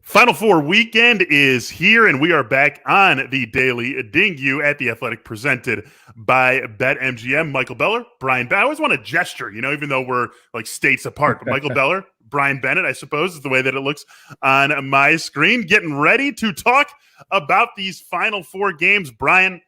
Final Four weekend is here, and we are back on the Daily Ding-U at The Athletic, presented by BetMGM. Michael Beller, Brian Bennett. I always want to gesture, even though we're like states apart. But Michael Beller, Brian Bennett, I suppose, is the way that it looks on my screen. Getting ready to talk about these Final Four games. Brian,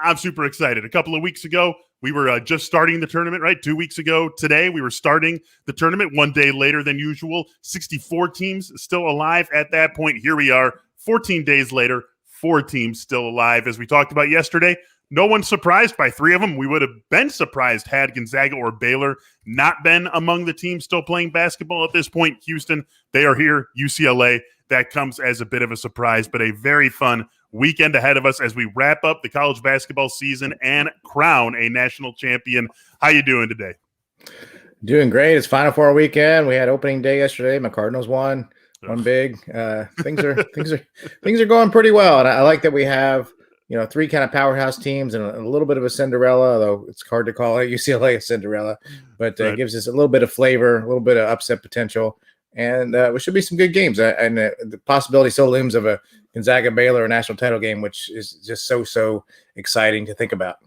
I'm super excited. A couple of weeks ago, we were just starting the tournament, right? 2 weeks ago today, we were starting the tournament 1 day later than usual. 64 teams still alive at that point. Here we are, 14 days later, 4 teams still alive. As we talked about yesterday, no one's surprised by 3 of them. We would have been surprised had Gonzaga or Baylor not been among the teams still playing basketball at this point. Houston, they are here. UCLA, that comes as a bit of a surprise, but a very fun weekend ahead of us as we wrap up the college basketball season and crown a national champion. How you doing today? Doing great. It's Final Four weekend. We had opening day yesterday. My Cardinals won big. Things are going pretty well, and I like that we have 3 kind of powerhouse teams and a little bit of a Cinderella. Although it's hard to call it UCLA a Cinderella, but it gives us a little bit of flavor, a little bit of upset potential. And it should be some good games. And the possibility still looms of a Gonzaga-Baylor national title game, which is just so exciting to think about.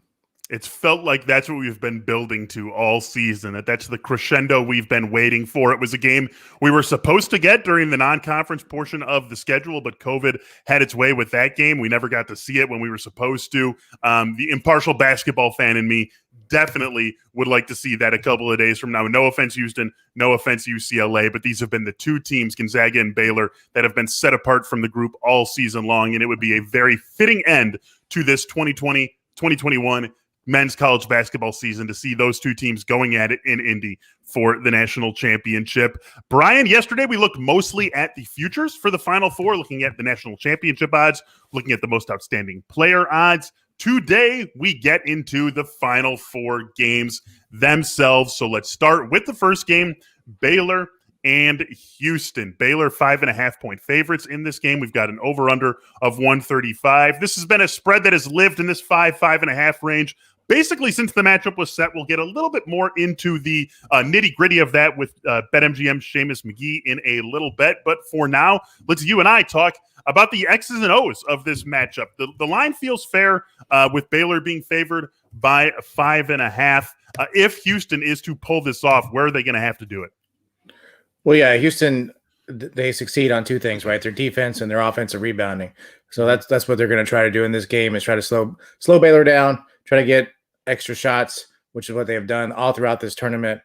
It's felt like that's what we've been building to all season, that's the crescendo we've been waiting for. It was a game we were supposed to get during the non-conference portion of the schedule, but COVID had its way with that game. We never got to see it when we were supposed to. The impartial basketball fan in me definitely would like to see that a couple of days from now. No offense, Houston, no offense, UCLA, but these have been the 2 teams, Gonzaga and Baylor, that have been set apart from the group all season long, and it would be a very fitting end to this 2020-2021 men's college basketball season to see those 2 teams going at it in Indy for the national championship. Brian, yesterday we looked mostly at the futures for the Final Four, looking at the national championship odds, looking at the most outstanding player odds. Today, we get into the Final Four games themselves. So let's start with the first game, Baylor and Houston. Baylor 5.5-point favorites in this game. We've got an over-under of 135. This has been a spread that has lived in this 5.5 range basically since the matchup was set. We'll get a little bit more into the nitty-gritty of that with BetMGM's Seamus Magee in a little bit. But for now, let's you and I talk about the X's and O's of this matchup. The line feels fair with Baylor being favored by 5.5. If Houston is to pull this off, where are they going to have to do it? Well, yeah, Houston, they succeed on 2 things, right? Their defense and their offensive rebounding. So that's what they're going to try to do in this game, is try to slow Baylor down, try to get extra shots, which is what they have done all throughout this tournament.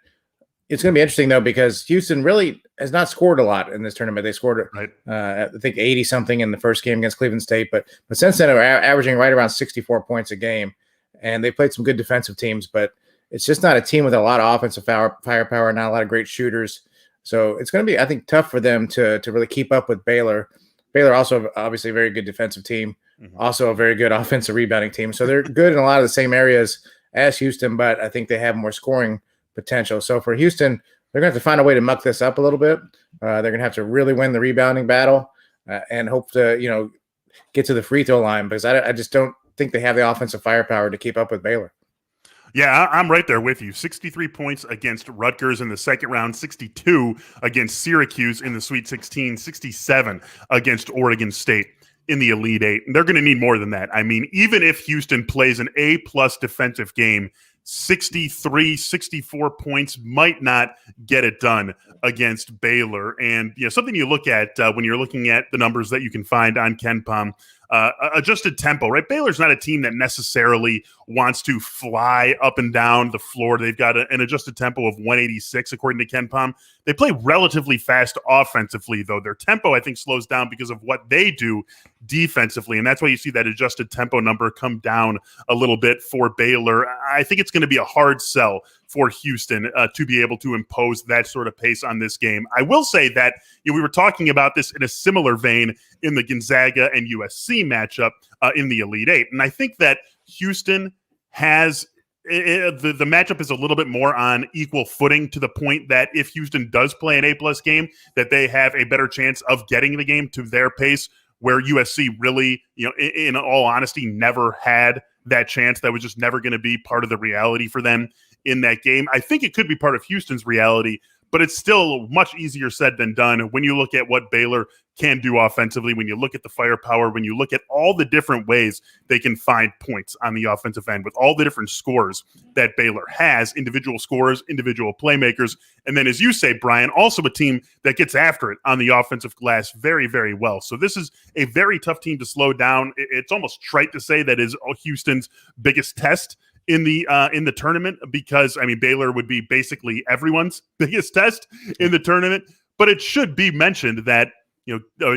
It's going to be interesting, though, because Houston really has not scored a lot in this tournament. They scored, I think, 80-something in the first game against Cleveland State. But since then, they're averaging right around 64 points a game. And they played some good defensive teams. But it's just not a team with a lot of offensive firepower, not a lot of great shooters. So it's going to be, I think, tough for them to really keep up with Baylor. Baylor also, obviously, a very good defensive team. Also a very good offensive rebounding team. So they're good in a lot of the same areas as Houston, but I think they have more scoring potential. So for Houston, they're going to have to find a way to muck this up a little bit. They're going to have to really win the rebounding battle and hope to, get to the free throw line, because I just don't think they have the offensive firepower to keep up with Baylor. Yeah, I'm right there with you. 63 points against Rutgers in the second round, 62 against Syracuse in the Sweet 16, 67 against Oregon State in the Elite Eight. And they're going to need more than that. I mean, even if Houston plays an A-plus defensive game, 63, 64 points might not get it done against Baylor. And something you look at when you're looking at the numbers that you can find on KenPom, adjusted tempo, right? Baylor's not a team that necessarily wants to fly up and down the floor. They've got an adjusted tempo of 186, according to KenPom. They play relatively fast offensively, though. Their tempo, I think, slows down because of what they do defensively, and that's why you see that adjusted tempo number come down a little bit for Baylor. I think it's going to be a hard sell for Houston to be able to impose that sort of pace on this game. I will say that we were talking about this in a similar vein in the Gonzaga and USC matchup in the Elite Eight, and I think that Houston has the matchup is a little bit more on equal footing, to the point that if Houston does play an A-plus game, that they have a better chance of getting the game to their pace, where USC really, in all honesty, never had that chance. That was just never going to be part of the reality for them in that game. I think it could be part of Houston's reality, but it's still much easier said than done when you look at what Baylor can do offensively, when you look at the firepower, when you look at all the different ways they can find points on the offensive end with all the different scores that Baylor has, individual scorers, individual playmakers. And then, as you say, Brian, also a team that gets after it on the offensive glass very, very well. So this is a very tough team to slow down. It's almost trite to say that is Houston's biggest test in the tournament, because I mean Baylor would be basically everyone's biggest test in the tournament. But it should be mentioned that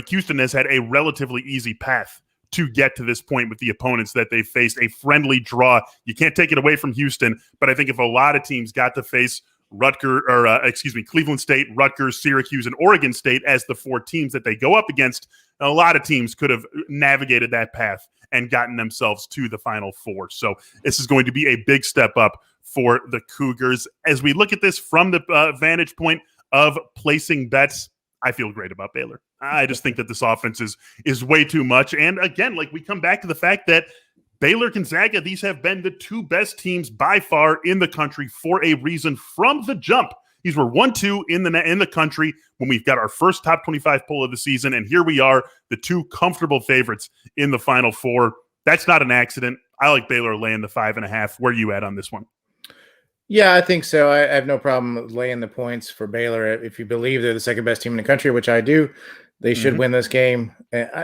Houston has had a relatively easy path to get to this point with the opponents that they faced. A friendly draw. You can't take it away from Houston, but I think if a lot of teams got to face Cleveland State, Rutgers, Syracuse, and Oregon State as the 4 teams that they go up against, a lot of teams could have navigated that path and gotten themselves to the Final Four. So this is going to be a big step up for the Cougars. As we look at this from the vantage point of placing bets, I feel great about Baylor. I just think that this offense is way too much. And again, like we come back to the fact that Baylor, Gonzaga, these have been the 2 best teams by far in the country for a reason from the jump. These were 1-2 in the country when we've got our first top 25 poll of the season, and here we are, the 2 comfortable favorites in the Final Four. That's not an accident. I like Baylor laying the 5.5. Where are you at on this one? Yeah, I think so. I have no problem laying the points for Baylor. If you believe they're the second best team in the country, which I do, they should win this game.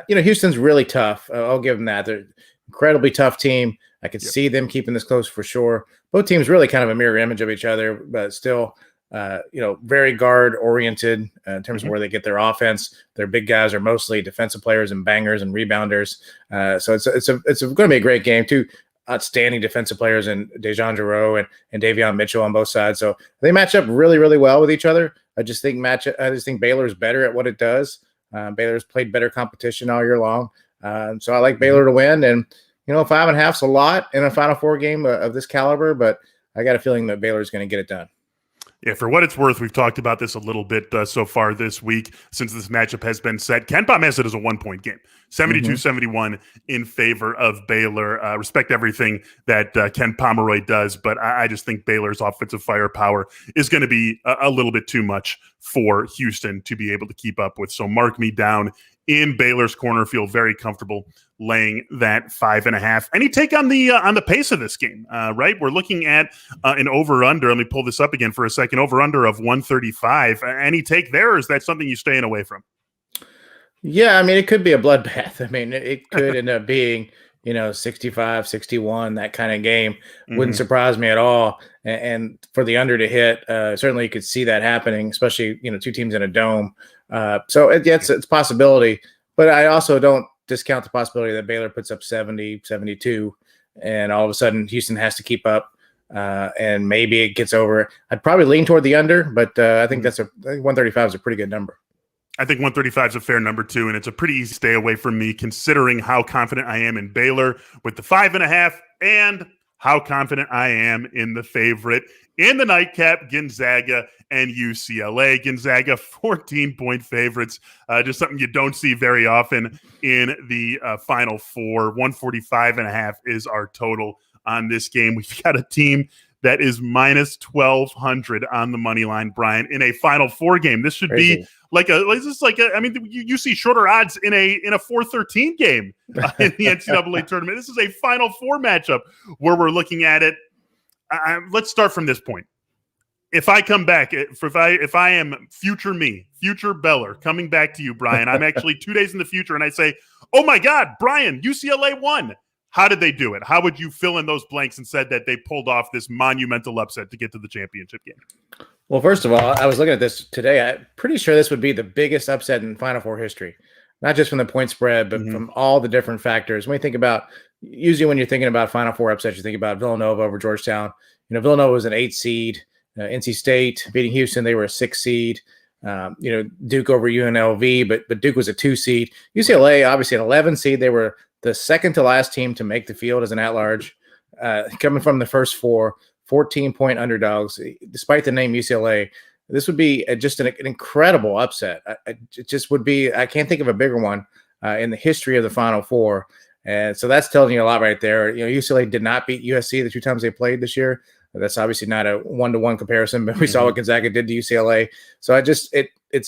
Houston's really tough. I'll give them that. They're an incredibly tough team. I could see them keeping this close for sure. Both teams really kind of a mirror image of each other, but still, very guard oriented in terms of where they get their offense. Their big guys are mostly defensive players and bangers and rebounders. So it's going to be a great game too. Outstanding defensive players in Dejan Jarreau and Davion Mitchell on both sides. So they match up really, really well with each other. I just think Baylor is better at what it does. Baylor's played better competition all year long. So I like Baylor to win. And, 5.5 is a lot in a Final Four game of this caliber, but I got a feeling that Baylor is going to get it done. Yeah, for what it's worth, we've talked about this a little bit so far this week since this matchup has been set. KenPom has it as a 1-point game, 72-71 in favor of Baylor. Respect everything that Ken Pomeroy does, but I just think Baylor's offensive firepower is going to be a little bit too much for Houston to be able to keep up with. So mark me down in Baylor's corner. Feel very comfortable laying that 5.5. Any take on the pace of this game? Right, we're looking at an over/under. Let me pull this up again for a second. Over/under of 135. Any take there, or is that something you're staying away from? Yeah, I mean, it could be a bloodbath. I mean, it could end up being 65-61, that kind of game. Wouldn't surprise me at all. And for the under to hit, certainly you could see that happening, especially 2 teams in a dome. So it's a possibility, but I also don't discount the possibility that Baylor puts up 70, 72, and all of a sudden Houston has to keep up, and maybe it gets over. I'd probably lean toward the under, but I think I think 135 is a pretty good number. I think 135 is a fair number too, and it's a pretty easy stay away from me considering how confident I am in Baylor with the 5.5 and how confident I am in the favorite in the nightcap, Gonzaga and UCLA. Gonzaga 14-point favorites, just something you don't see very often in the Final Four. 145.5 is our total on this game. We've got a team that is minus 1,200 on the money line, Brian, in a Final Four game. This should be you see shorter odds in a 4-13 game in the NCAA tournament. This is a Final Four matchup where we're looking at it. Let's start from this point. If I come back, if I am future Beller, coming back to you, Brian, I'm actually 2 days in the future, and I say, oh my God, Brian, UCLA won. How did they do it? How would you fill in those blanks and said that they pulled off this monumental upset to get to the championship game? Well, first of all, I was looking at this today. I'm pretty sure this would be the biggest upset in Final Four history, not just from the point spread, but from all the different factors. When you think about, usually when you're thinking about Final Four upsets, you think about Villanova over Georgetown. Villanova was an 8 seed. NC State beating Houston, they were a 6 seed. Duke over UNLV, but Duke was a 2 seed. UCLA, obviously an 11 seed. They were the second to last team to make the field as an at-large, coming from the first 4, 14-point underdogs. Despite the name UCLA, this would be just an incredible upset. It just would be, I can't think of a bigger one in the history of the Final Four. And so that's telling you a lot right there. UCLA did not beat USC the 2 times they played this year. That's obviously not a one-to-one comparison, but we saw what Gonzaga did to UCLA. So it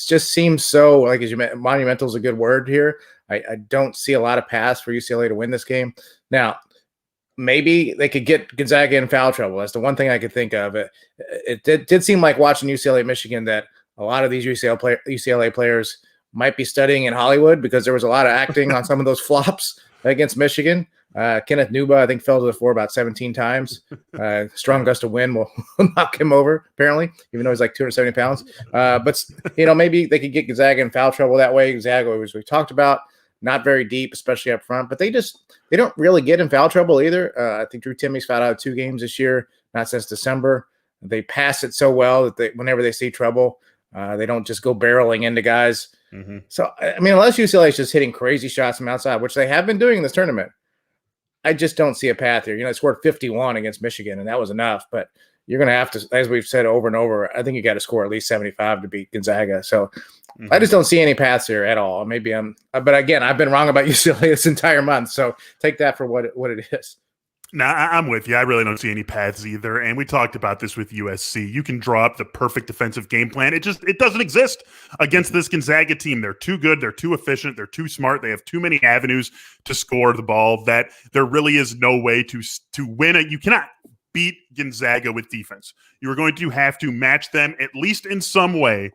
just seems so, like, as you mentioned, monumental is a good word here. I don't see a lot of paths for UCLA to win this game. Now, maybe they could get Gonzaga in foul trouble. That's the one thing I could think of. It did seem like watching UCLA Michigan that a lot of these UCLA players might be studying in Hollywood, because there was a lot of acting on some of those flops against Michigan. Kenneth Nuba, I think, fell to the floor about 17 times. Strong gust of wind will knock him over, apparently, even though he's like 270 pounds. But, maybe they could get Gonzaga in foul trouble that way. Gonzaga, as we talked about, not very deep, especially up front. But they don't really get in foul trouble either. I think Drew Timme's fouled out of 2 games this year, not since December. They pass it so well that whenever they see trouble, they don't just go barreling into guys. So, I mean, unless UCLA is just hitting crazy shots from outside, which they have been doing in this tournament, I just don't see a path here. They scored 51 against Michigan, and that was enough. But you're going to have to, as we've said over and over, I think you got to score at least 75 to beat Gonzaga. So I just don't see any paths here at all. Maybe but again, I've been wrong about UCLA this entire month. So take that for what it is. No, I'm with you. I really don't see any paths either. And we talked about this with USC. You can draw up the perfect defensive game plan. It doesn't exist against this Gonzaga team. They're too good. They're too efficient. They're too smart. They have too many avenues to score the ball that there really is no way to win it. You cannot beat Gonzaga with defense. You're going to have to match them at least in some way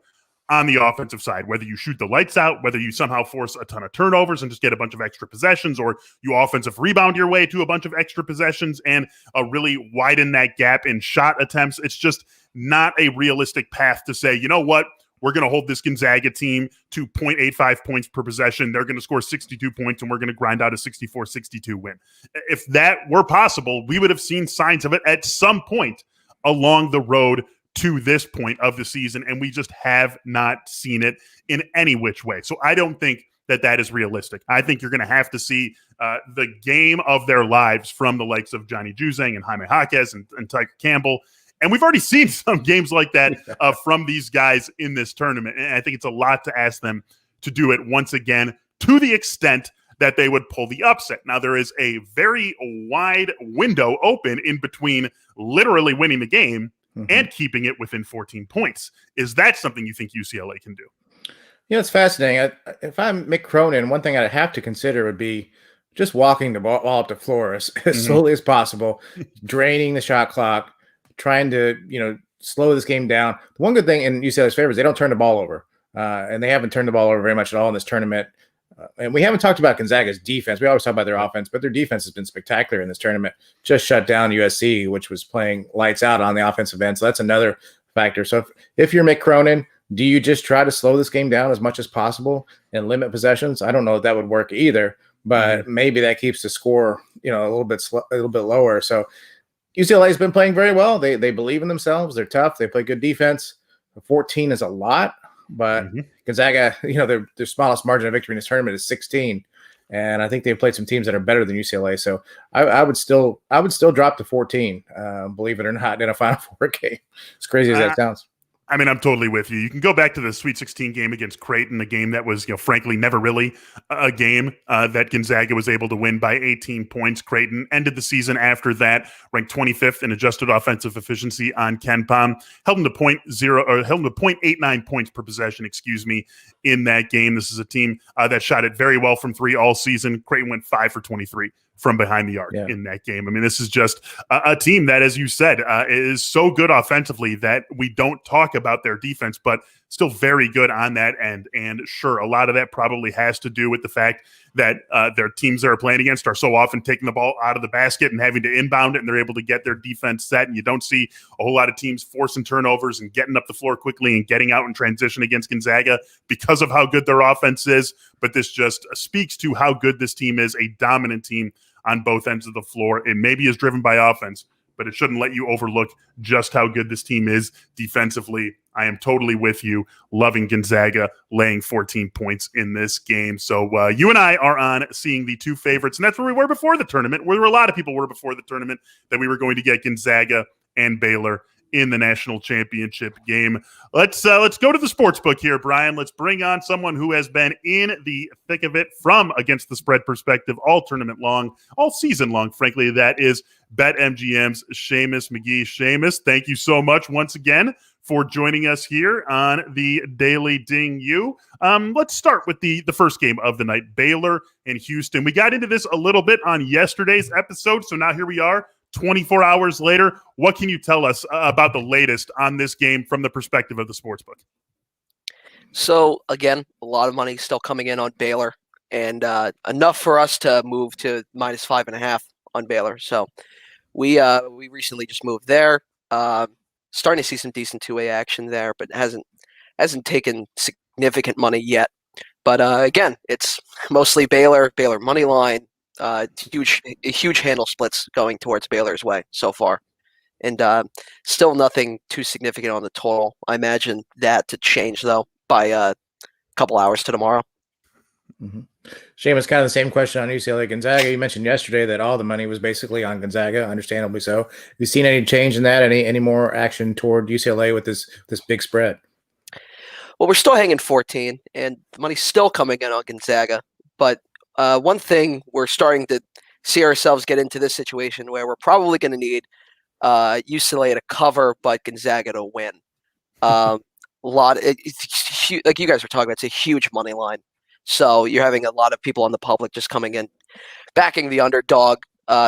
on the offensive side, whether you shoot the lights out, whether you somehow force a ton of turnovers and just get a bunch of extra possessions, or you offensive rebound your way to a bunch of extra possessions and really widen that gap in shot attempts. It's just not a realistic path to say, you know what, we're going to hold this Gonzaga team to 0.85 points per possession. They're going to score 62 points, and we're going to grind out a 64-62 win. If that were possible, we would have seen signs of it at some point along the road to this point of the season, and we just have not seen it in any which way. So I don't think that is realistic. I think you're going to have to see the game of their lives from the likes of Johnny Juzang and Jaime Jaquez and Tyker Campbell. And we've already seen some games like that from these guys in this tournament. And I think it's a lot to ask them to do it once again to the extent that they would pull the upset. Now, there is a very wide window open in between literally winning the game and keeping it within 14 points. Is that something you think UCLA can do? Yeah, it's fascinating. If I'm Mick Cronin, one thing I'd have to consider would be just walking the ball up the floor as slowly as possible, draining the shot clock, trying to, slow this game down. The one good thing in UCLA's favor is they don't turn the ball over, and they haven't turned the ball over very much at all in this tournament. And we haven't talked about Gonzaga's defense. We always talk about their offense, but their defense has been spectacular in this tournament. Just shut down USC, which was playing lights out on the offensive end. So that's another factor. So if you're Mick Cronin, do you just try to slow this game down as much as possible and limit possessions? I don't know if that would work either, but maybe that keeps the score, a little bit lower. So UCLA has been playing very well. They believe in themselves. They're tough. They play good defense. 14 is a lot. But Gonzaga, their smallest margin of victory in this tournament is 16, and I think they've played some teams that are better than UCLA. So I would still drop to 14, believe it or not, in a Final Four game. As crazy as that sounds. I mean, I'm totally with you. You can go back to the Sweet 16 game against Creighton, a game that was, frankly, never really a game that Gonzaga was able to win by 18 points. Creighton ended the season after that, ranked 25th in adjusted offensive efficiency on KenPom, held them to 0.89 points per possession, in that game. This is a team that shot it very well from three all season. Creighton went 5 for 23 from behind the arc in that game. I mean, this is just a team that, as you said, is so good offensively that we don't talk about their defense, but still very good on that end. And sure, a lot of that probably has to do with the fact that their teams they're playing against are so often taking the ball out of the basket and having to inbound it, and they're able to get their defense set. And you don't see a whole lot of teams forcing turnovers and getting up the floor quickly and getting out in transition against Gonzaga because of how good their offense is. But this just speaks to how good this team is, a dominant team on both ends of the floor. It maybe is driven by offense, but it shouldn't let you overlook just how good this team is defensively. I am totally with you, loving Gonzaga laying 14 points in this game. So you and I are on seeing the two favorites, and that's where we were before the tournament, where a lot of people were before the tournament, that we were going to get Gonzaga and Baylor in the national championship game. Let's go to the sports book here, Brian. Let's bring on someone who has been in the thick of it from against the spread perspective all tournament long, all season long, frankly. That is BetMGM's Seamus Magee. Seamus, thank you so much once again for joining us here on the Daily Ding U. Let's start with the first game of the night, Baylor and Houston. We got into this a little bit on yesterday's episode, so now here we are 24 hours later. What can you tell us about the latest on this game from the perspective of the sportsbook? So, again, a lot of money still coming in on Baylor, and enough for us to move to -5.5 on Baylor. So we recently just moved there. Starting to see some decent two-way action there, but hasn't taken significant money yet. But again, it's mostly Baylor money line. Huge handle splits going towards Baylor's way so far, and still nothing too significant on the total. I imagine that to change though by a couple hours to tomorrow. Mm-hmm. Seamus, kind of the same question on UCLA Gonzaga. You mentioned yesterday that all the money was basically on Gonzaga, understandably so. Have you seen any change in that? Any more action toward UCLA with this big spread? Well, we're still hanging 14, and the money's still coming in on Gonzaga. But one thing, we're starting to see ourselves get into this situation where we're probably going to need UCLA to cover, but Gonzaga to win. Like you guys were talking about, it's a huge money line. So you're having a lot of people on the public just coming in, backing the underdog.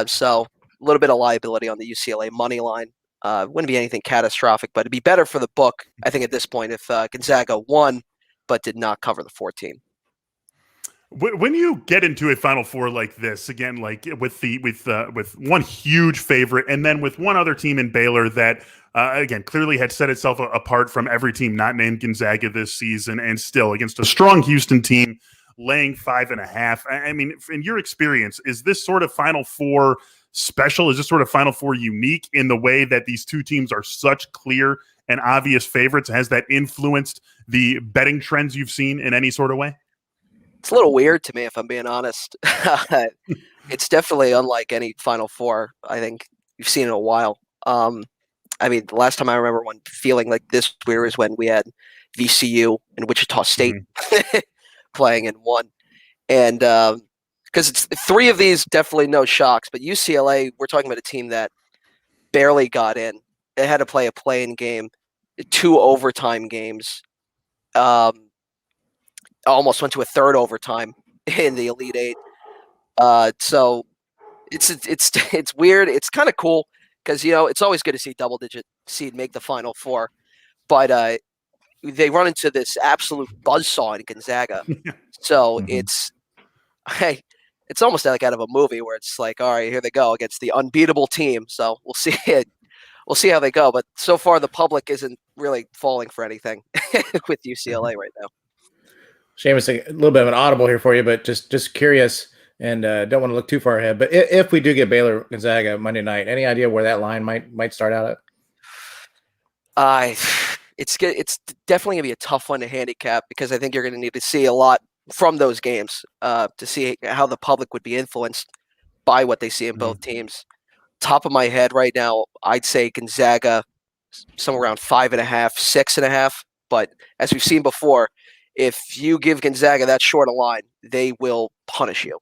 So a little bit of liability on the UCLA money line. Wouldn't be anything catastrophic, but it'd be better for the book, I think, at this point if Gonzaga won but did not cover the 14. When you get into a Final Four like this, again, like with one huge favorite, and then with one other team in Baylor that, again, clearly had set itself apart from every team not named Gonzaga this season, and still against a strong Houston team, laying 5.5. I mean, in your experience, is this sort of Final Four special? Is this sort of Final Four unique in the way that these two teams are such clear and obvious favorites? Has that influenced the betting trends you've seen in any sort of way? It's a little weird to me, if I'm being honest. It's definitely unlike any Final Four I think you've seen in a while. I mean, the last time I remember one feeling like this weird is when we had VCU and Wichita State playing in one. And because it's three of these, definitely no shocks. But UCLA, we're talking about a team that barely got in. They had to play a play-in game, 2 overtime games. Almost went to a third overtime in the Elite Eight. So it's weird. It's kind of cool because, you know, it's always good to see double-digit seed make the Final Four. But they run into this absolute buzzsaw in Gonzaga. So it's almost like out of a movie where it's like, all right, here they go against the unbeatable team. So we'll see it. We'll see how they go. But so far, the public isn't really falling for anything with UCLA right now. Seamus, a little bit of an audible here for you, but just curious and don't want to look too far ahead. But if we do get Baylor Gonzaga Monday night, any idea where that line might start out at? It's definitely gonna be a tough one to handicap because I think you're gonna need to see a lot from those games to see how the public would be influenced by what they see in both teams. Top of my head right now, I'd say Gonzaga somewhere around 5.5, 6.5. But as we've seen before, if you give Gonzaga that short a line, they will punish you.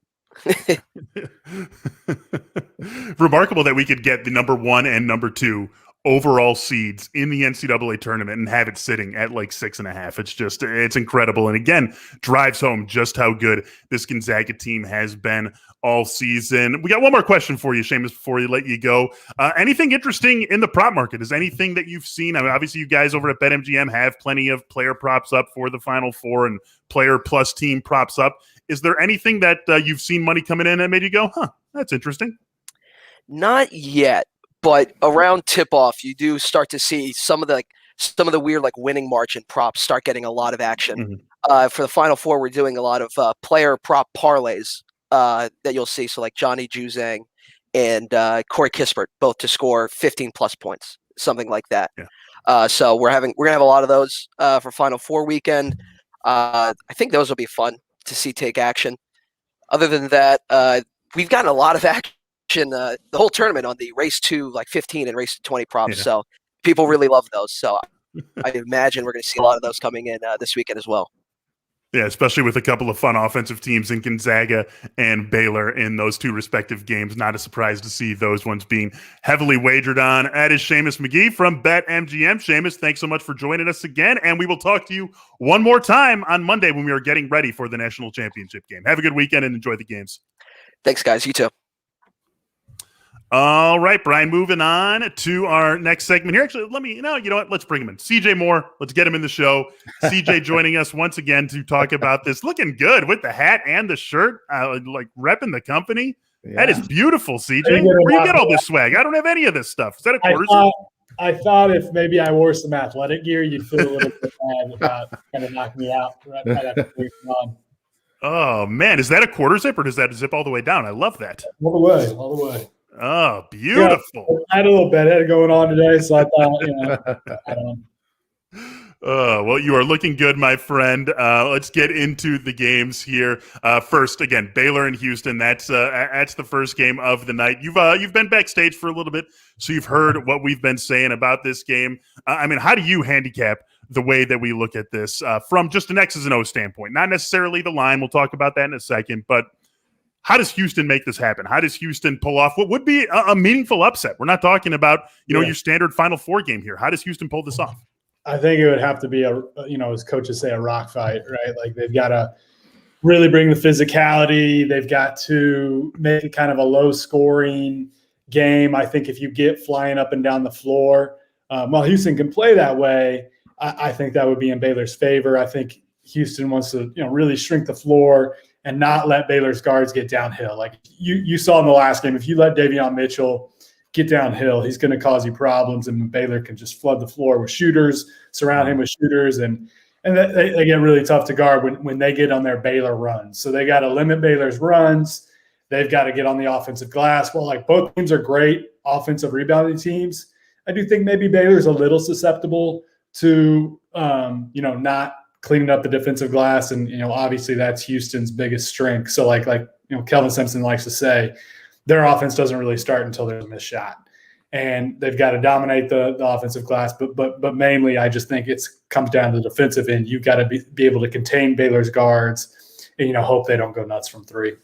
Remarkable that we could get the number 1 and number 2 overall seeds in the NCAA tournament and have it sitting at like 6.5. It's incredible. And again, drives home just how good this Gonzaga team has been all season. We got one more question for you, Seamus, before we let you go. Anything interesting in the prop market? Is anything that you've seen? I mean, obviously you guys over at BetMGM have plenty of player props up for the Final Four and player plus team props up. Is there anything that you've seen money coming in that made you go, that's interesting? Not yet. But around tip-off, you do start to see some of the weird like winning margin props start getting a lot of action. For the Final Four, we're doing a lot of player prop parlays that you'll see. So like Johnny Juzang and Corey Kispert, both to score 15-plus points, something like that. Yeah. So we're gonna have a lot of those for Final Four weekend. I think those will be fun to see take action. Other than that, we've gotten a lot of action. The whole tournament on the race to like 15 and race to 20 props. Yeah. So people really love those. So I imagine we're going to see a lot of those coming in this weekend as well. Yeah, especially with a couple of fun offensive teams in Gonzaga and Baylor in those two respective games. Not a surprise to see those ones being heavily wagered on. That is Seamus Magee from BetMGM. Seamus, thanks so much for joining us again, and we will talk to you one more time on Monday when we are getting ready for the national championship game. Have a good weekend and enjoy the games. Thanks, guys. You too. All right, Brian, moving on to our next segment here. Actually, you know what? Let's bring him in. CJ Moore, let's get him in the show. CJ joining us once again to talk about this. Looking good with the hat and the shirt, like repping the company. Yeah. That is beautiful, CJ. Where you get all this swag? I don't have any of this stuff. Is that a quarter? I thought if maybe I wore some athletic gear, you'd feel a little bit bad about kind of knocking me out right after we come on. Oh, man. Is that a quarter zip or does that zip all the way down? I love that. All the way. Oh, beautiful. Yeah, I had a little bedhead going on today, so I thought, I don't know. Well, you are looking good, my friend. Let's get into the games here. First, again, Baylor and Houston. That's the first game of the night. You've been backstage for a little bit, so you've heard what we've been saying about this game. I mean, how do you handicap the way that we look at this from just an X's and O's standpoint? Not necessarily the line. We'll talk about that in a second, but how does Houston make this happen? How does Houston pull off what would be a meaningful upset? We're not talking about, your standard Final Four game here. How does Houston pull this off? I think it would have to be as coaches say, a rock fight, right? Like they've got to really bring the physicality. They've got to make it kind of a low scoring game. I think if you get flying up and down the floor, while Houston can play that way, I think that would be in Baylor's favor. I think Houston wants to, really shrink the floor and not let Baylor's guards get downhill. Like you saw in the last game, if you let Davion Mitchell get downhill, he's going to cause you problems, and Baylor can just flood the floor with shooters, surround him with shooters, and they get really tough to guard when they get on their Baylor runs. So they got to limit Baylor's runs. They've got to get on the offensive glass. Well, like both teams are great offensive rebounding teams. I do think maybe Baylor's a little susceptible to, not cleaning up the defensive glass. And, obviously that's Houston's biggest strength. So like Kelvin Simpson likes to say, their offense doesn't really start until there's a missed shot. And they've got to dominate the offensive glass. But mainly I just think it comes down to the defensive end. You've got to be able to contain Baylor's guards and, hope they don't go nuts from three.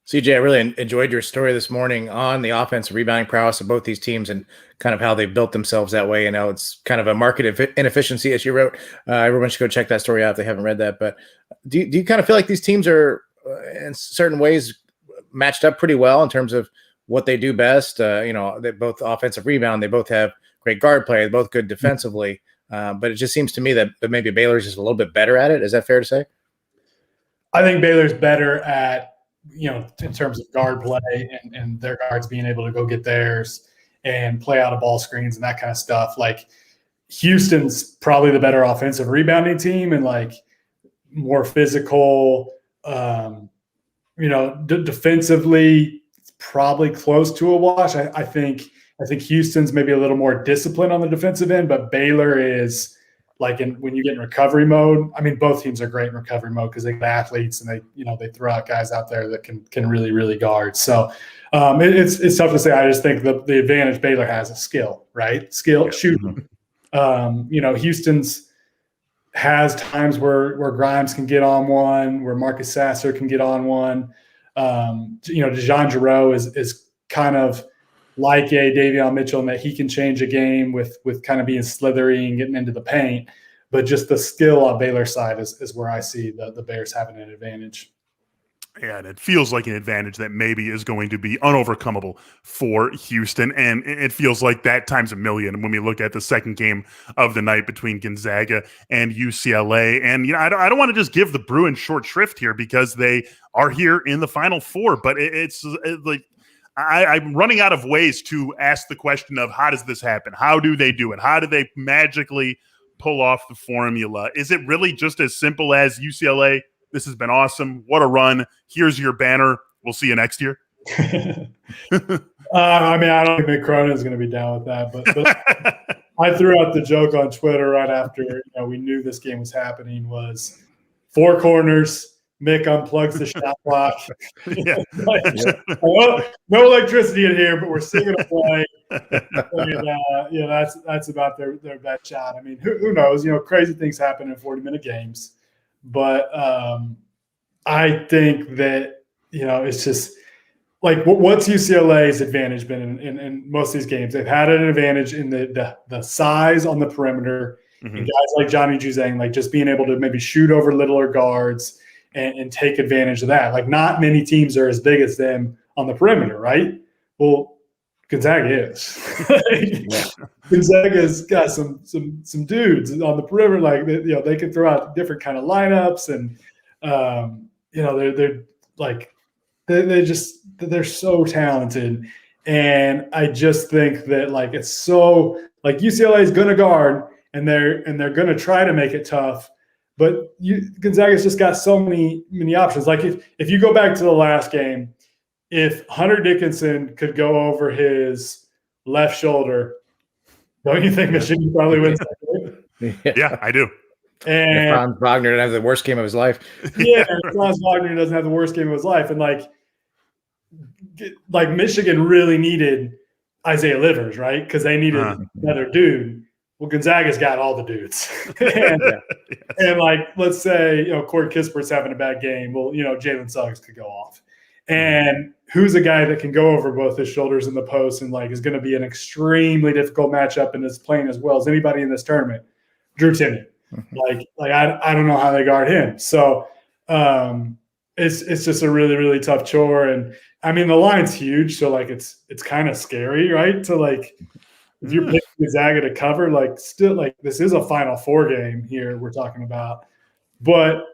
CJ, I really enjoyed your story this morning on the offensive rebounding prowess of both these teams and kind of how they've built themselves that way. And now it's kind of a market inefficiency, as you wrote. Everyone should go check that story out if they haven't read that. But do you kind of feel like these teams are, in certain ways, matched up pretty well in terms of what they do best? They both offensive rebound. They both have great guard play. They're both good defensively. But it just seems to me that maybe Baylor's just a little bit better at it. Is that fair to say? I think Baylor's better at, in terms of guard play and their guards being able to go get theirs and play out of ball screens and that kind of stuff. Like Houston's probably the better offensive rebounding team and like more physical, defensively probably close to a wash. I think Houston's maybe a little more disciplined on the defensive end, but Baylor is like when you get in recovery mode. I mean, both teams are great in recovery mode because they have athletes and they throw out guys out there that can really, really guard. So it's tough to say. I just think the advantage Baylor has is skill, right? Skill, shooting. Houston's has times where Grimes can get on one, where Marcus Sasser can get on one. DeJon Jarreau is kind of like a Davion Mitchell in that he can change a game with kind of being slithery and getting into the paint. But just the skill on Baylor's side is where I see the Bears having an advantage. Yeah, and it feels like an advantage that maybe is going to be unovercomable for Houston. And it feels like that times a million when we look at the second game of the night between Gonzaga and UCLA. And, I don't want to just give the Bruins short shrift here because they are here in the Final Four. But it's like I'm running out of ways to ask the question of how does this happen? How do they do it? How do they magically pull off the formula? Is it really just as simple as UCLA? This has been awesome. What a run. Here's your banner. We'll see you next year. I don't think Mick Cronin is going to be down with that. But I threw out the joke on Twitter right after we knew this game was happening was four corners. Mick unplugs the shot clock. Yeah. No electricity in here, but we're singing a play. That's about their best shot. I mean, who knows? Crazy things happen in 40-minute games, but I think that it's just like what's UCLA's advantage been in most of these games? They've had an advantage in the size on the perimeter, and guys like Johnny Juzang, like just being able to maybe shoot over littler guards and take advantage of that. Like not many teams are as big as them on the perimeter, right? Well, Gonzaga is. Gonzaga's got some dudes on the perimeter, like they can throw out different kind of lineups, and they're like they're so talented, and I just think that like it's so like UCLA is going to guard, and they're going to try to make it tough, but Gonzaga's just got so many options. Like if you go back to the last game. If Hunter Dickinson could go over his left shoulder, don't you think Michigan probably wins that game? Yeah, I do. And Franz Wagner doesn't have the worst game of his life. Yeah, Franz Wagner doesn't have the worst game of his life. And like Michigan really needed Isaiah Livers, right? Because they needed another dude. Well, Gonzaga's got all the dudes. and like, let's say, Corey Kispert's having a bad game. Well, Jalen Suggs could go off. And who's a guy that can go over both his shoulders in the post and like is going to be an extremely difficult matchup and is playing as well as anybody in this tournament? Drew Timme. Like I don't know how they guard him. So it's just a really, really tough chore. And I mean the line's huge, so like it's kind of scary, right? To like if you're picking Gonzaga to cover, like still like this is a Final Four game here we're talking about. But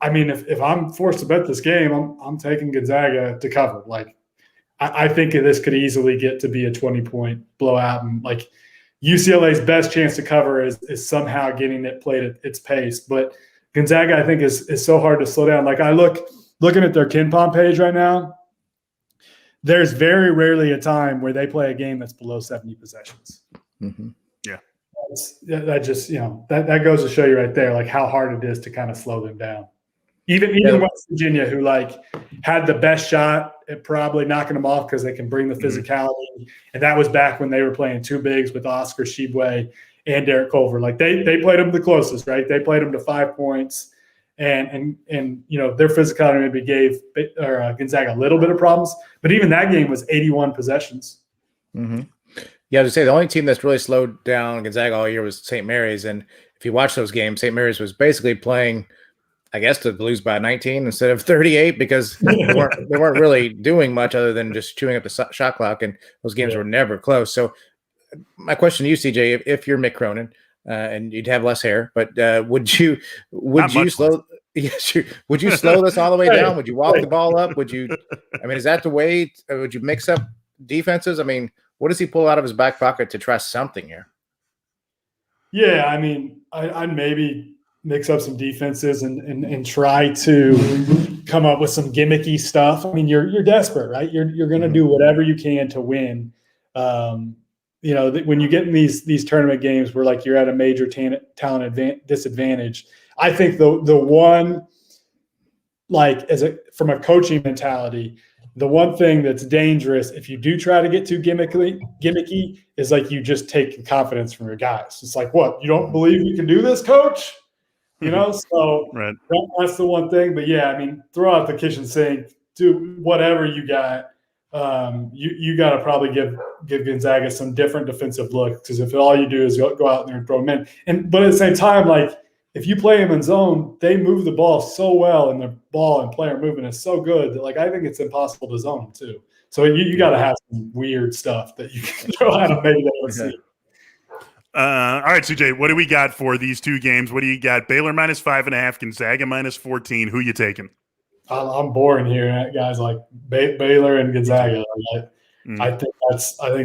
I mean, if I'm forced to bet this game, I'm taking Gonzaga to cover. Like, I think this could easily get to be a 20-point blowout, and like UCLA's best chance to cover is somehow getting it played at its pace. But Gonzaga, I think, is so hard to slow down. Like looking at their KenPom page right now, there's very rarely a time where they play a game that's below 70 possessions. Mm-hmm. That just that goes to show you right there, like how hard it is to kind of slow them down. Even West Virginia, who like had the best shot at probably knocking them off because they can bring the physicality, and that was back when they were playing two bigs with Oscar Tshiebwe and Derek Culver. Like they played them the closest, right? They played them to 5 points, and their physicality maybe gave Gonzaga a little bit of problems, but even that game was 81 possessions. Mm-hmm. Yeah, I was to say the only team that's really slowed down Gonzaga all year was St. Mary's, and if you watch those games, St. Mary's was basically playing, I guess, to lose by 19 instead of 38 because they weren't really doing much other than just chewing up the shot clock, and those games were never close. So my question to you, CJ, if you're Mick Cronin and you'd have less hair, but would you slow? Yeah, sure. Would you slow this all the way down? Would you walk the ball up? Would you? I mean, is that the way? Would you mix up defenses? I mean, what does he pull out of his back pocket to try something here? Yeah, I mean, I'd maybe mix up some defenses and try to come up with some gimmicky stuff. I mean, you're desperate, right? You're going to do whatever you can to win. When you get in these tournament games where like you're at a major talent disadvantage, I think the one, like from a coaching mentality, the one thing that's dangerous if you do try to get too gimmicky is like you just take confidence from your guys. It's like, what, you don't believe you can do this, coach? So right. That's the one thing. But yeah, I mean, throw out the kitchen sink, do whatever you got. You got to probably give Gonzaga some different defensive look, because if all you do is go out there and throw them in, but at the same time, like if you play them in zone, they move the ball so well, and the ball and player movement is so good that like I think it's impossible to zone them too. So you got to have some weird stuff that you can throw out and maybe they don't see. All right, CJ, what do we got for these two games? What do you got? Baylor -5.5, Gonzaga -14. Who you taking? I'm boring here, guys. Like Baylor and Gonzaga. I think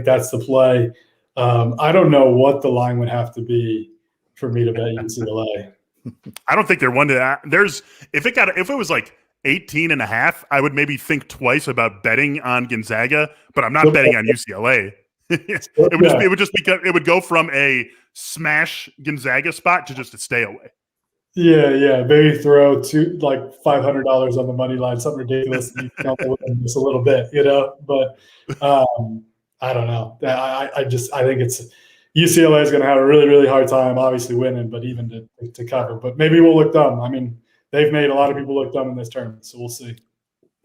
that's the play. I don't know what the line would have to be for me to bet UCLA. I don't think they're one to that. If it was like 18.5, I would maybe think twice about betting on Gonzaga, but I'm not betting on UCLA. It would go from a smash Gonzaga spot to just a stay away. Yeah. Maybe throw like $500 on the money line, something ridiculous, and you come with just a little bit, But I don't know. I think it's UCLA is going to have a really, really hard time, obviously winning, but even to cover. But maybe we'll look dumb. I mean, they've made a lot of people look dumb in this tournament, so we'll see.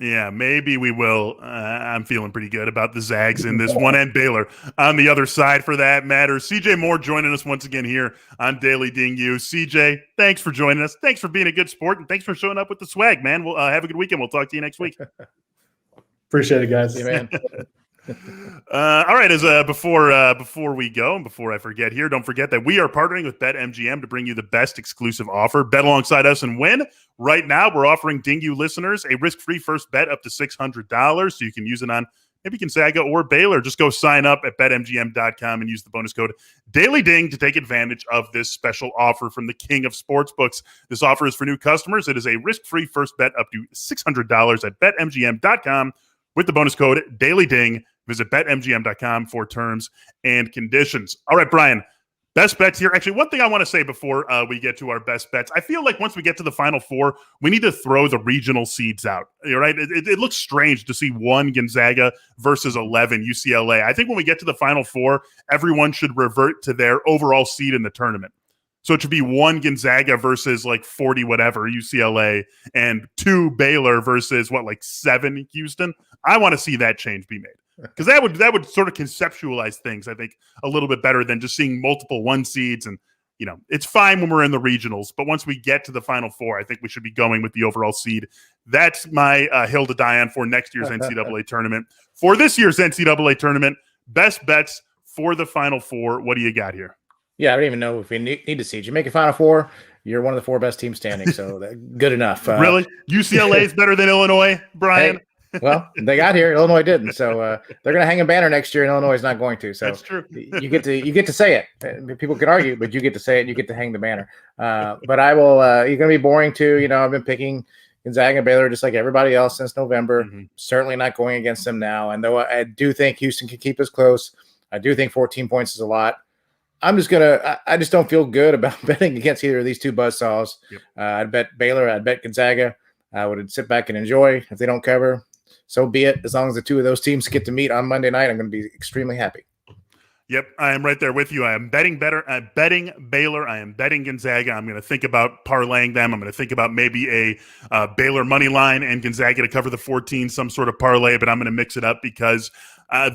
Yeah, maybe we will. I'm feeling pretty good about the Zags in this one, and Baylor on the other side for that matter. CJ Moore joining us once again here on Daily Ding U. CJ, thanks for joining us. Thanks for being a good sport, and thanks for showing up with the swag, man. We'll have a good weekend. We'll talk to you next week. Appreciate it, guys. Yeah, man. All right, before we go and before I forget here, don't forget that we are partnering with BetMGM to bring you the best exclusive offer. Bet alongside us and win. Right now, we're offering Dingu listeners a risk-free first bet up to $600, so you can use it on maybe Gonzaga or Baylor. Just go sign up at BetMGM.com and use the bonus code DailyDing to take advantage of this special offer from the king of sportsbooks. This offer is for new customers. It is a risk-free first bet up to $600 at BetMGM.com with the bonus code DailyDing. Visit BetMGM.com for terms and conditions. All right, Brian, best bets here. Actually, one thing I want to say before we get to our best bets, I feel like once we get to the Final Four, we need to throw the regional seeds out. You're right. It looks strange to see 1 Gonzaga versus 11 UCLA. I think when we get to the Final Four, everyone should revert to their overall seed in the tournament. So it should be 1 Gonzaga versus like 40 whatever UCLA and 2 Baylor versus 7 Houston. I want to see that change be made. Because that would sort of conceptualize things, I think, a little bit better than just seeing multiple 1 seeds. And, it's fine when we're in the regionals. But once we get to the Final Four, I think we should be going with the overall seed. That's my hill to die on for next year's NCAA tournament. For this year's NCAA tournament, best bets for the Final Four. What do you got here? Yeah, I don't even know if we need to seed. You make a Final Four, you're one of the 4 best teams standing. So good enough. Really? UCLA is better than Illinois, Brian? Hey. Well, they got here. Illinois didn't, so they're going to hang a banner next year, and Illinois is not going to. So that's true. you get to say it. People can argue, but you get to say it. And you get to hang the banner. But I will. You're going to be boring too. I've been picking Gonzaga and Baylor just like everybody else since November. Mm-hmm. Certainly not going against them now. And though I do think Houston can keep us close, I do think 14 points is a lot. I just don't feel good about betting against either of these 2 buzzsaws. Yep. I'd bet Baylor. I'd bet Gonzaga. I would sit back and enjoy. If they don't cover, so be it. As long as the 2 of those teams get to meet on Monday night, I'm going to be extremely happy. Yep, I am right there with you. I am betting better. I'm betting Baylor. I am betting Gonzaga. I'm going to think about parlaying them. I'm going to think about maybe a Baylor money line and Gonzaga to cover the 14, some sort of parlay, but I'm going to mix it up because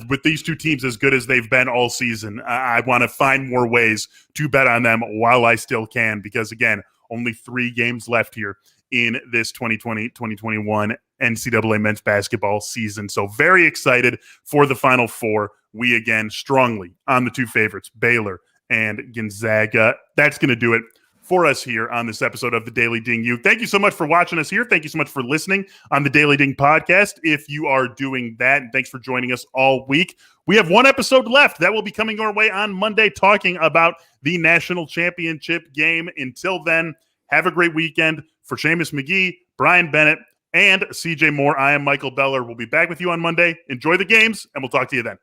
with these 2 teams as good as they've been all season, I want to find more ways to bet on them while I still can because, again, only 3 games left here in this 2020-2021 NCAA men's basketball season. So very excited for the Final Four. We, again, strongly on the 2 favorites, Baylor and Gonzaga. That's going to do it for us here on this episode of the Daily Ding U. Thank you so much for watching us here. Thank you so much for listening on the Daily Ding podcast. If you are doing that, and thanks for joining us all week. We have 1 episode left that will be coming our way on Monday talking about the national championship game. Until then, have a great weekend. For Seamus, Magee, Brian Bennett, and CJ Moore, I am Michael Beller. We'll be back with you on Monday. Enjoy the games, and we'll talk to you then.